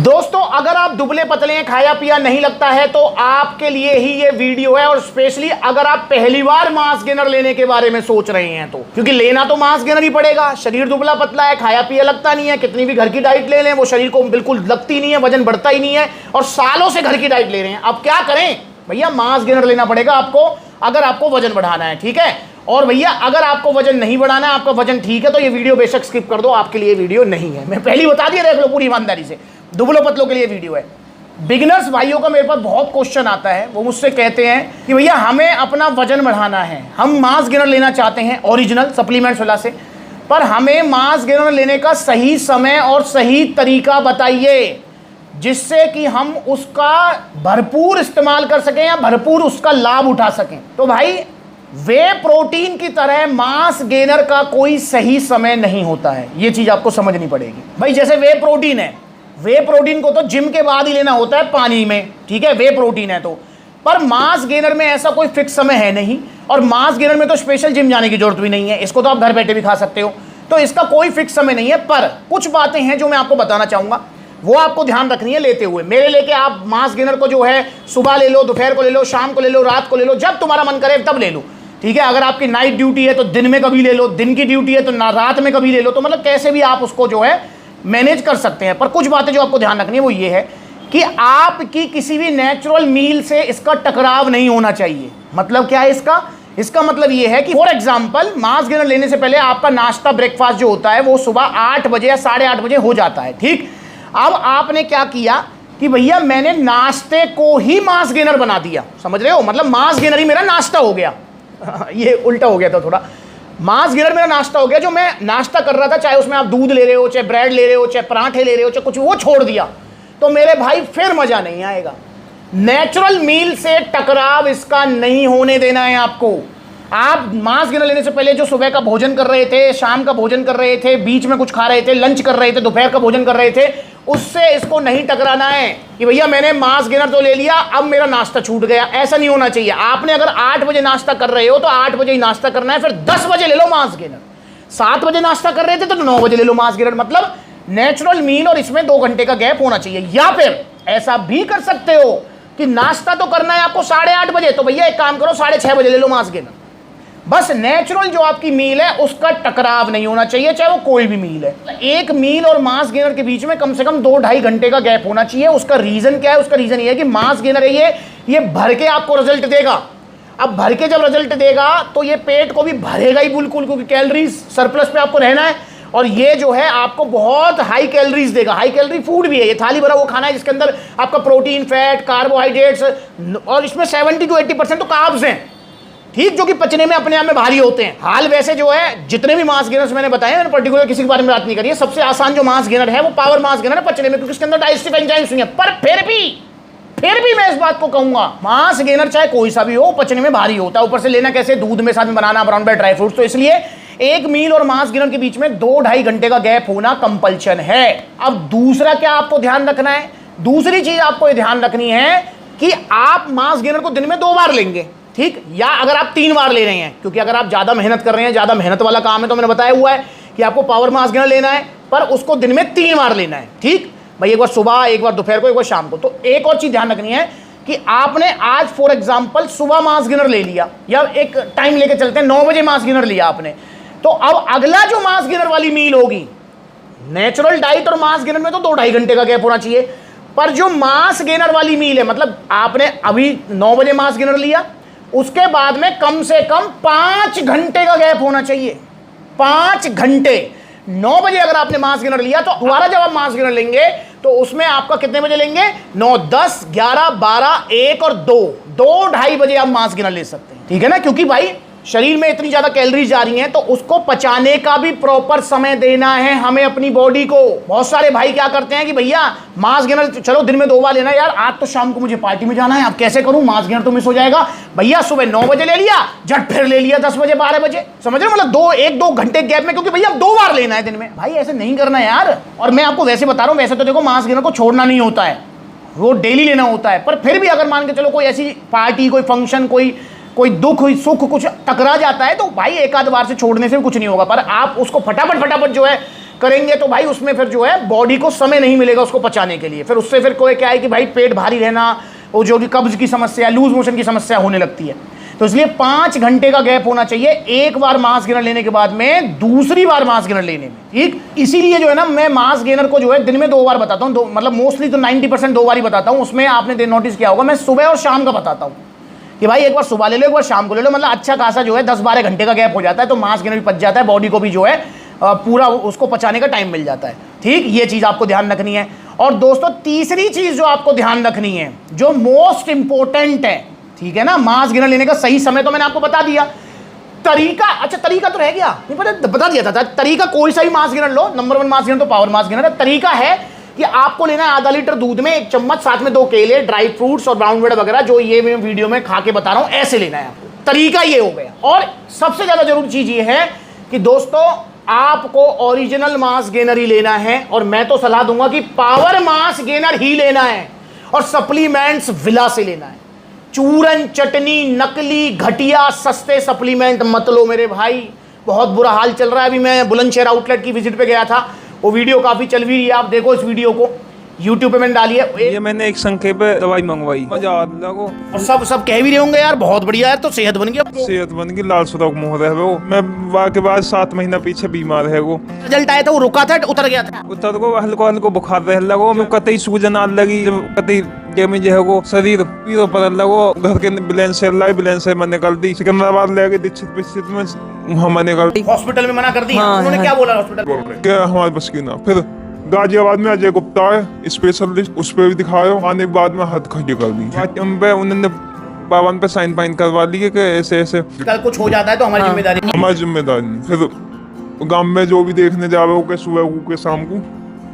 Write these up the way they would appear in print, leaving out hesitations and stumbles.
दोस्तों अगर आप दुबले पतले हैं, खाया पिया नहीं लगता है, तो आपके लिए ही ये वीडियो है। और स्पेशली अगर आप पहली बार मास गेनर लेने के बारे में सोच रहे हैं तो, क्योंकि लेना तो मास गेनर ही पड़ेगा। शरीर दुबला पतला है, खाया पिया लगता नहीं है, कितनी भी घर की डाइट ले लें वो शरीर को बिल्कुल लगती नहीं है, वजन बढ़ता ही नहीं है, और सालों से घर की डाइट ले रहे हैं। अब क्या करें भैया, मास गेनर लेना पड़ेगा आपको अगर आपको वजन बढ़ाना है, ठीक है। और भैया अगर आपको वजन नहीं बढ़ाना है, आपका वजन ठीक है, तो ये वीडियो बेशक स्किप कर दो, आपके लिए वीडियो नहीं है। मैं पहले ही बता दिया, देख लो पूरी ईमानदारी से, दुबलों पतलों के लिए वीडियो है। बिगिनर्स भाइयों का मेरे पास बहुत क्वेश्चन आता है, वो मुझसे कहते हैं कि भैया हमें अपना वजन बढ़ाना है, हम मास गेनर लेना चाहते हैं ओरिजिनल सप्लीमेंट्स वाला से, पर हमें मास गेनर लेने का सही समय और सही तरीका बताइए जिससे कि हम उसका भरपूर इस्तेमाल कर सकें या भरपूर उसका लाभ उठा सकें। तो भाई वे प्रोटीन की तरह मास गेनर का कोई सही समय नहीं होता है, ये चीज आपको समझनी पड़ेगी। भाई जैसे वे प्रोटीन है, वे प्रोटीन को तो जिम के बाद ही लेना होता है पानी में, ठीक है, वे प्रोटीन है तो। पर मास गेनर में ऐसा कोई फिक्स समय है नहीं, और मास गेनर में तो स्पेशल जिम जाने की जरूरत भी नहीं है, इसको तो आप घर बैठे भी खा सकते हो, तो इसका कोई फिक्स समय नहीं है। पर कुछ बातें हैं जो मैं आपको बताना चाहूंगा, वो आपको ध्यान रखनी है लेते हुए। मेरे लेके आप मास गेनर को जो है सुबह ले लो, दोपहर को ले लो, शाम को ले लो, रात को ले लो, जब तुम्हारा मन करे तब ले लो, ठीक है। अगर आपकी नाइट ड्यूटी है तो दिन में कभी ले लो, दिन की ड्यूटी है तो रात में कभी ले लो, तो मतलब कैसे भी आप उसको जो है मैनेज कर सकते हैं। पर कुछ बातें जो आपको ध्यान रखनी है वो ये है कि आपकी किसी भी नेचुरल मील से इसका टकराव नहीं होना चाहिए। मतलब क्या है इसका मतलब ये है कि फॉर एग्जांपल मास गेनर लेने से पहले आपका नाश्ता ब्रेकफास्ट जो होता है वो सुबह 8 बजे या 8:30 बजे हो जाता है, ठीक। अब आपने क्या किया कि भैया मैंने नाश्ते को ही मास गेनर बना दिया, समझ रहे हो, मतलब मास गेनर ही मेरा नाश्ता हो गया। ये उल्टा हो गया था थोड़ा, मास गेनर मेरा नाश्ता हो गया। जो मैं नाश्ता कर रहा था, चाहे उसमें आप दूध ले रहे हो, चाहे ब्रेड ले रहे हो, चाहे पराठे ले रहे हो, चाहे कुछ, वो छोड़ दिया, तो मेरे भाई फिर मजा नहीं आएगा। नेचुरल मील से टकराव इसका नहीं होने देना है आपको। आप मास गेनर लेने से पहले जो सुबह का भोजन कर रहे थे, शाम का भोजन कर रहे थे, बीच में कुछ खा रहे थे, लंच कर रहे थे, दोपहर का भोजन कर रहे थे, उससे इसको नहीं टकराना है कि भैया मैंने मास गेनर तो ले लिया, अब मेरा नाश्ता छूट गया। ऐसा नहीं होना चाहिए। आपने अगर 8 बजे नाश्ता कर रहे हो तो 8 बजे ही नाश्ता करना है, फिर 10 बजे ले लो मास गेनर। 7 बजे नाश्ता कर रहे थे तो 9 बजे ले लो मास गेनर। मतलब नेचुरल मील और इसमें 2 घंटे का गैप होना चाहिए। या फिर ऐसा भी कर सकते हो कि नाश्ता तो करना है आपको 8:30 बजे, तो भैया एक काम करो 6:30 बजे ले लो मास गेनर। बस नेचुरल जो आपकी मील है उसका टकराव नहीं होना चाहिए, चाहे वो कोई भी मील है। एक मील और मास गेनर के बीच में कम से कम 2-2.5 घंटे का गैप होना चाहिए। उसका रीजन क्या है? उसका रीजन ये है कि मास गेनर है ये भर के आपको रिजल्ट देगा। अब भर के जब रिजल्ट देगा तो ये पेट को भी भरेगा ही बिल्कुल, क्योंकि कैलोरीज सरप्लस पे आपको रहना है, और ये जो है आपको बहुत हाई कैलोरीज देगा। हाई कैलोरी फूड भी है, ये थाली भरा वो खाना है जिसके अंदर आपका प्रोटीन, फैट, कार्बोहाइड्रेट्स, और इसमें 70 to 80% तो कार्ब्स हैं, ठीक, जो कि पचने में अपने आप में भारी होते हैं। हाल वैसे जो है जितने भी मास गेनर्स मैंने बताए, मैंने पर्टिकुलर किसी के बारे में बात नहीं करी है, सबसे आसान जो मास गेनर है वो पावर मास गेनर है पचने में, क्योंकि इसके अंदर डाइजेस्टिव एंजाइम्स नहीं है। पर फिर भी मैं इस बात को कहूंगा, मास गेनर चाहे कोई सा भी हो पचने में भारी होता है। ऊपर से लेना कैसे, दूध में साथ में बनाना, ब्राउन ब्रेड, ड्राई फ्रूट्स, तो इसलिए एक मील और मास गेनर के बीच में 2-2.5 घंटे का गैप होना कंपल्शन है। अब दूसरा क्या आपको ध्यान रखना है, दूसरी चीज आपको ध्यान रखनी है कि आप मास गेनर को दिन में 2 बार लेंगे, ठीक, या अगर आप 3 बार ले रहे हैं, क्योंकि अगर आप ज्यादा मेहनत कर रहे हैं, ज्यादा मेहनत वाला काम है, तो मैंने बताया हुआ है कि आपको पावर मास गेनर लेना है, पर उसको दिन में 3 बार लेना है, ठीक भाई, एक बार सुबह, एक बार दोपहर को, एक बार शाम को। तो एक और चीज ध्यान रखनी है कि आपने आज फॉर एग्जाम्पल सुबह मास गेनर ले लिया, या एक टाइम लेके चलते हैं 9 बजे मास गेनर लिया आपने, तो अब अगला जो मास गेनर वाली मील होगी, नेचुरल डाइट और मास गेनर में तो 2-2.5 घंटे का गैप होना चाहिए, पर जो मास गेनर वाली मील है, मतलब आपने अभी 9 बजे मास गेनर लिया, उसके बाद में कम से कम 5 घंटे का गैप होना चाहिए। 5 घंटे। 9 बजे अगर आपने मास गेनर लिया तो दोबारा जब आप मास गेनर लेंगे तो उसमें आपका कितने बजे लेंगे, 9, 10, 11, 12, 1 और 2-2.5 बजे आप मास गेनर ले सकते हैं, ठीक है ना, क्योंकि भाई शरीर में इतनी ज्यादा कैलोरीज जा रही हैं, तो उसको पचाने का भी प्रॉपर समय देना है हमें अपनी बॉडी को। बहुत सारे भाई क्या करते हैं कि भैया मास गेनर चलो दिन में 2 बार लेना, यार आज तो शाम को मुझे पार्टी में जाना है, अब कैसे करूं, मास गेनर तो मिस हो जाएगा। भैया सुबह 9 बजे ले लिया, झट फिर ले लिया 10 बजे, 12 बजे, समझ रहे हो, मतलब 1-2 घंटे गैप में, क्योंकि भैया 2 बार लेना है दिन में। भाई ऐसे नहीं करना यार। और मैं आपको वैसे बता रहा हूं, वैसे तो देखो मास गेनर को छोड़ना नहीं होता है, वो डेली लेना होता है, पर फिर भी अगर मान के चलो कोई ऐसी पार्टी, कोई फंक्शन, कोई दुख, सुख कुछ टकरा जाता है, तो भाई एक आध बार से छोड़ने से कुछ नहीं होगा। पर आप उसको फटाफट जो है करेंगे तो भाई उसमें फिर जो है बॉडी को समय नहीं मिलेगा उसको पचाने के लिए, फिर उससे फिर कोई क्या है कि भाई पेट भारी रहना, वो जो कि कब्ज की समस्या, लूज मोशन की समस्या होने लगती है। तो इसलिए 5 घंटे का गैप होना चाहिए एक बार मास गेनर लेने के बाद में दूसरी बार मास गेनर लेने में, ठीक। इसीलिए जो है ना मैं मास गेनर को जो है दिन में 2 बार बताता हूँ, मतलब मोस्टली तो 90% 2 बार ही बताता हूँ। उसमें आपने नोटिस किया होगा मैं सुबह और शाम का बताता हूँ कि भाई एक बार सुबह ले लो एक बार शाम को ले लो, मतलब अच्छा खासा जो है 10-12 घंटे का गैप हो जाता है, तो मास गेनर भी पच जाता है, बॉडी को भी जो है पूरा उसको पचाने का टाइम मिल जाता है, ठीक। ये चीज़ आपको ध्यान रखनी है। और दोस्तों तीसरी चीज़ जो आपको ध्यान रखनी है, जो मोस्ट इंपॉर्टेंट है, ठीक है ना, मास गेनर लेने का सही समय तो मैंने आपको बता दिया। तरीका, अच्छा तरीका तो रह गया, नहीं बता दिया था। तरीका कोई सा ही मास गेनर लो, नंबर 1 मास गेनर तो पावर मास गेनर है। तरीका है कि आपको लेना है आधा लीटर दूध में 1 चम्मच, साथ में 2 केले, ड्राई फ्रूट्स और ब्राउन ब्रेड वगैरह, जो ये मैं वीडियो में खा के बता रहा हूं, ऐसे लेना है आपको। तरीका ये हो गया। और सबसे ज्यादा जरूरी चीज ये है कि दोस्तों आपको ओरिजिनल मास गेनर ही लेना है, और मैं तो सलाह दूंगा कि पावर मास गेनर ही लेना है, और सप्लीमेंट्स विला से लेना है। चूरन चटनी नकली घटिया सस्ते सप्लीमेंट मत लो मेरे भाई, बहुत बुरा हाल चल रहा है। अभी मैं बुलंदशहर आउटलेट की विजिट पे गया था, वो वीडियो काफी चल भी रही है, आप देखो इस वीडियो को, YouTube पे मैंने डाली है। ये मैंने एक संख्या पे दवाई मंगवाई, मजा आ लगो, और सब कह भी रहे होंगे यार बहुत बढ़िया है, तो सेहत बन गई, सेहत बन गई, लाल सुरख मुंह है वो। मैं वाह के बाद 7 महीना पीछे बीमार है वो। रिजल्ट आया था, वो रुका था, उतर गया था, उतर को हल्को बुखार रह लगो, मैं कतई सूजन आ लगी, कतई में जो है वो शरीर पीरो पर लगो। घर के बैलेंस से मैंने निकल दी, सिकंदराबाद ले गई दीक्षित में हम निकल दी, हॉस्पिटल में मना कर दी। उन्होंने क्या बोला हॉस्पिटल? क्या हमारे बस की ना। फिर गाजियाबाद में अजय गुप्ता है स्पेशलिस्ट, उस पर भी दिखाया, आने के बाद में हद खड़ी कर दी। उन्होंने पावन पे साइन पाइन करवा लिए कि ऐसे ऐसे कल कुछ हो जाता है तो हमारी जिम्मेदारी, हमारी जिम्मेदारी। फिर गांव में जो भी देखने जा रहे हो के सुबह को के शाम को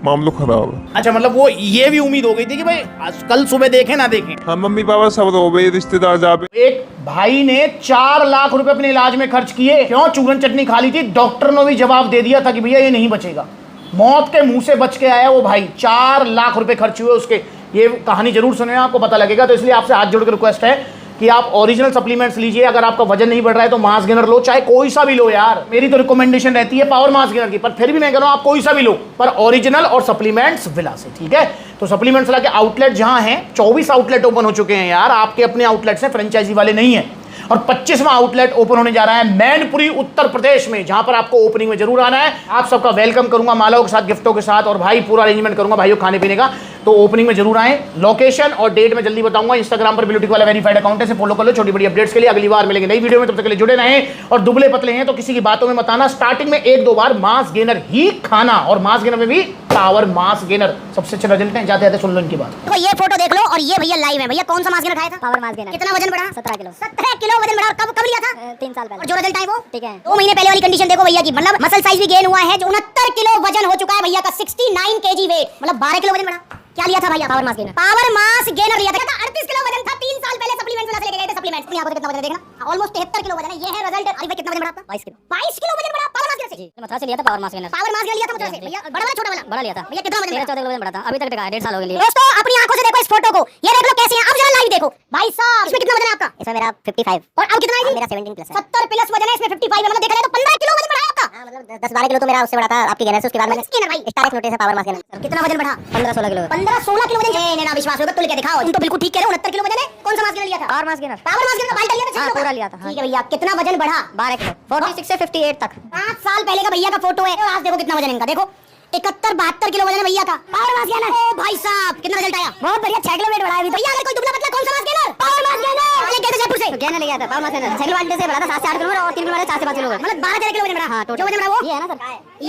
मामला खराब है। अच्छा, मतलब वो ये भी उम्मीद हो गई थी कि भाई कल सुबह देखे ना देखे। हाँ, मम्मी पापा सब रो गए, रिश्तेदार जा पे। एक भाई ने 4 लाख रुपए अपने इलाज में खर्च किए, क्यों? चूरन चटनी खा ली थी, डॉक्टर ने भी जवाब दे दिया था कि भैया ये नहीं बचेगा, मौत के मुंह से बच के आया वो भाई। 4 लाख रुपए खर्च हुए उसके। ये कहानी जरूर सुने, आपको पता लगेगा। तो इसलिए आपसे हाथ जोड़ के रिक्वेस्ट है कि आप ओरिजिनल सप्लीमेंट्स लीजिए। अगर आपका वजन नहीं बढ़ रहा है तो मास गेनर लो, चाहे कोई सा भी लो यार। मेरी तो रिकमेंडेशन रहती है पावर मास गेनर की, पर फिर भी मैं कह रहा हूं आप कोई सा भी लो, पर ओरिजिनल और सप्लीमेंट्स विला से, ठीक है। तो सप्लीमेंट्स विला के आउटलेट जहां हैं, 24 आउटलेट ओपन हो चुके हैं यार, आपके अपने आउटलेट्स हैं, फ्रेंचाइजी वाले नहीं है। और 25वां आउटलेट ओपन होने जा रहा है मैनपुरी उत्तर प्रदेश में, जहां पर आपको ओपनिंग में जरूर आना है। आप सबका वेलकम करूंगा मालाओं के साथ, गिफ्टों के साथ, और भाई पूरा अरेंजमेंट करूंगा भाइयों खाने पीने का। तो ओपनिंग में जरूर आए, लोकेशन और डेट में जल्दी बताऊंगा। इंस्टाग्राम पर ब्यूटी वाला वेरीफाइड अकाउंट है, से फॉलो कर लो छोटी बड़ी अपडेट्स के लिए। अगली बार मिलेंगे नई वीडियो में, तब तक के लिए जुड़े रहें। और दुबले पतले हैं तो किसी की बातों में मत आना, स्टार्टिंग में 1-2 बार मास गेनर ही खाना, और मास गेनर में भी पावर मास गेनर सबसे अच्छे रिजल्ट हैं। जाते जाते सुन लो इनकी बात। तो ये फोटो देख लो, और ये भैया लाइव है। भैया कौन सा मास गेनर खाया था? Power mass gainer. कितना वजन बढ़ा? 17 किलो। 17 किलो वजन बढ़ा। कब लिया था? 3 साल पहले। और जो रिजल्ट आया वो ठीक है। 2 महीने पहले वाली कंडीशन देखो भैया की, मतलब मसल साइज भी गेन हुआ है, जो 69 किलो वजन हो चुका है भैया का, 69 kg वेट, मतलब 12 किलो वजन बढ़ा। क्या लिया था भैया? Power mass gainer. Power mass gainer लिया था, 38 किलो वजन था 3 साल पहले, सप्लीमेंट्स वाला से लेके गए थे सप्लीमेंट्स। यहां पर कितना वजन देखना, ऑलमोस्ट 73 किलो वजन है। ये है रिजल्ट। अरे भाई कितना वजन बढ़ा आपका? 22 किलो। 22 किलो वजन बढ़ा पावर मास गेनर से। जी मथुरा से लिया था power mass gainer. Power mass gainer लिया था मथुरा से भैया। बड़ा वाला छोटा वाला? बड़ा लिया था भैया। कितना वजन? 13-14 किलो वजन बढ़ा था। अभी तक टिका है, 1.5 साल हो गए। दोस्तों अपनी आंखों से देखो इस फोटो को, ये देख लो कैसे है। अब जरा लाइव देखो भाई साहब, इसमें कितना वजन है आपका? इसमें मेरा 55। और अब कितना है? मेरा 17 प्लस है। 70 प्लस वजन है, इसमें 55 है, मतलब देखा जाए तो 15 किलो वजन बढ़ा आपका। हां, मतलब 10-12 किलो तो मेरा उससे बढ़ा था आपकी गेनर से। उसके बाद मैंने गेनर भाई स्टार नोटिस है पावर मास गेनर। कितना वजन बढ़ा? 15-16 किलो। 15-16 किलो वजन। नहीं ना विश्वास होगा, तुल के दिखाओ। तुम तो बिल्कुल ठीक कह रहे हो, 69 किलो वजन है। कौन सा मास गेनर लिया था? Power mass gainer. Power mass gainer का बाल्टा लिया था? हां पूरा लिया था। ठीक है भैया, कितना वजन बढ़ा? 12 किलो। 46 से 58 तक। 5 साल पहले का भैया का फोटो है, आज देखो कितना वजन इनका, देखो 71-72 किलो वजन है भैया का। Power mass gainer. ओ भाई साहब कितना रिजल्ट आया? बहुत बढ़िया, 6 किलो वेट बढ़ाया भैया। अगर कोई दुबला पतला कौन सा mass gainer? Power mass gainer. ये कैसे जयपुर से गेनर ले गया था? पावर मास गेनर 6 किलो वाले से बढ़ा था, 7 से 8 किलो, और 3 किलो वाले 4 से 5 किलो, मतलब 12-13 किलो वजन बढ़ा। हां टोटल वजन बढ़ा वो ये है ना सर।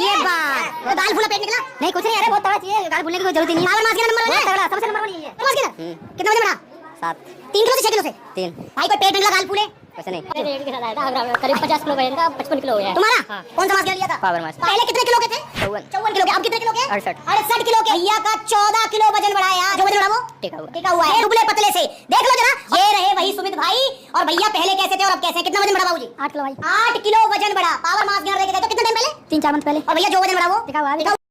ये बात तो दाल फूला पेट निकला? नहीं कुछ नहीं, अरे बहुत तगड़ा चाहिए, दाल फूलने की कोई जरूरत नहीं है। पावर मास गेनर नंबर 1 है, तगड़ा सबसे नंबर 1 यही है मास गेनर। कितना वजन बढ़ा? 7। 3 किलो से 6 किलो से 3। भाई कोई पेट निकला दाल फूले? वैसे नहीं, करीब 50 किलो वजन का 55 किलो हो गया तुम्हारा। हाँ। कौन सा मास गेनर लिया था? Power mass. पहले कितने किलो के थे? 54 किलो के। अब कितने किलो के? 68 किलो के। भैया का 14 किलो वजन बढ़ाया। जो वजन बढ़ा वो टिका हुआ है दुबले पतले से। देख लो जरा, ये रहे वही सुमित भाई, और भैया पहले कैसे थे और अब कैसे हैं। कितना वजन बढ़ा बाबूजी? 8 किलो भाई। 8 किलो वजन बढ़ा। पावर मास गेनर लेके गए तो कितने टाइम पहले? 3-4 मंथ पहले। और भैया जो वजन बढ़ा वो टिका हुआ है।